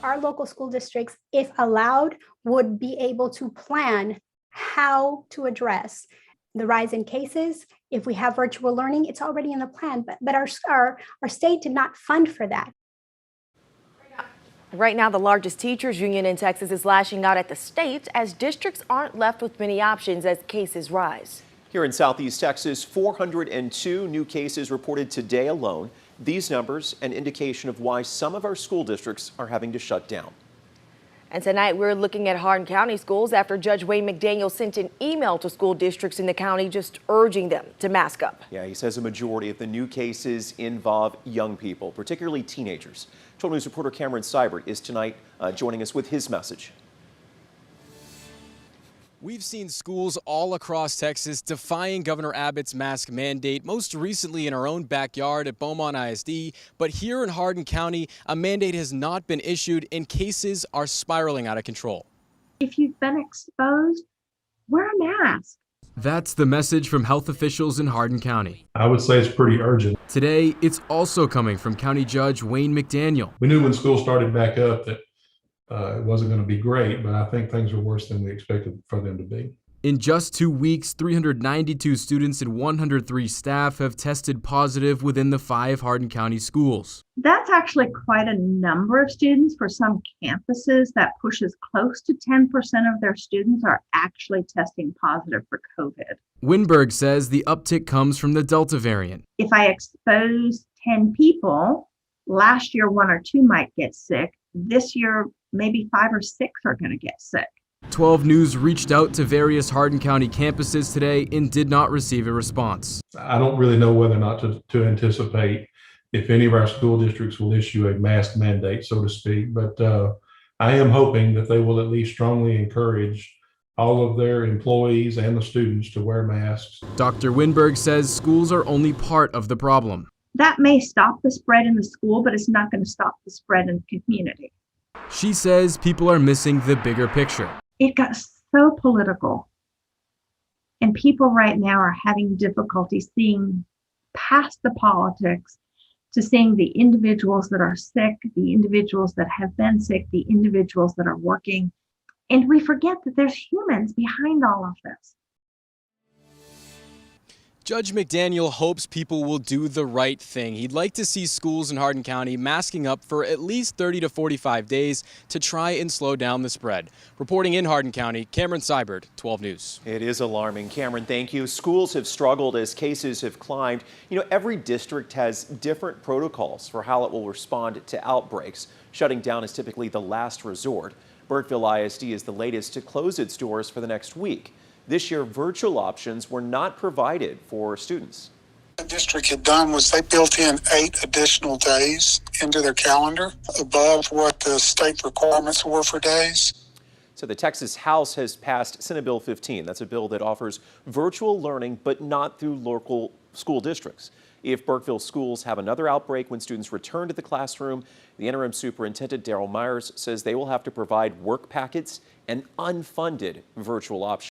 Our local school districts, if allowed, would be able to plan how to address the rise in cases. If we have virtual learning, it's already in the plan, but our state did not fund for that. Right now, the largest teachers union in Texas is lashing out at the state as districts aren't left with many options as cases rise. Here in Southeast Texas, 402 new cases reported today alone. These numbers an indication of why some of our school districts are having to shut down. And tonight we're looking at Hardin County schools after Judge Wayne McDaniel sent an email to school districts in the county just urging them to mask up. Yeah, he says a majority of the new cases involve young people, particularly teenagers. 12 News reporter Cameron Seibert is tonight joining us with his message. We've seen schools all across Texas defying Governor Abbott's mask mandate, most recently in our own backyard at Beaumont ISD. But here in Hardin County, a mandate has not been issued and cases are spiraling out of control. If you've been exposed, wear a mask. That's the message from health officials in Hardin County. I would say it's pretty urgent. Today, it's also coming from County Judge Wayne McDaniel. We knew when school started back up that it wasn't going to be great, but I think things are worse than we expected for them to be. In just 2 weeks, 392 students and 103 staff have tested positive within the 5 Hardin County schools. That's actually quite a number of students. For some campuses, that pushes close to 10% of their students are actually testing positive for COVID. Winberg says the uptick comes from the Delta variant. If I expose 10 people, last year 1 or 2 might get sick. This year, maybe 5 or 6 are going to get sick. 12 News reached out to various Hardin County campuses today and did not receive a response. I don't really know whether or not to anticipate if any of our school districts will issue a mask mandate, so to speak, but I am hoping that they will at least strongly encourage all of their employees and the students to wear masks. Dr. Winberg says schools are only part of the problem. That may stop the spread in the school, but it's not going to stop the spread in the community. She says people are missing the bigger picture. It got so political, and people right now are having difficulty seeing past the politics to seeing the individuals that are sick, the individuals that have been sick, the individuals that are working. And we forget that there's humans behind all of this. Judge McDaniel hopes people will do the right thing. He'd like to see schools in Hardin County masking up for at least 30 to 45 days to try and slow down the spread. Reporting in Hardin County, Cameron Seibert, 12 News. It is alarming. Cameron, thank you. Schools have struggled as cases have climbed. You know, every district has different protocols for how it will respond to outbreaks. Shutting down is typically the last resort. Burkeville ISD is the latest to close its doors for the next week. This year, virtual options were not provided for students. The district had done was they built in 8 additional days into their calendar above what the state requirements were for days. So the Texas House has passed Senate Bill 15. That's a bill that offers virtual learning, but not through local school districts. If Burkeville schools have another outbreak when students return to the classroom, the interim superintendent, Darrell Myers, says they will have to provide work packets and unfunded virtual options.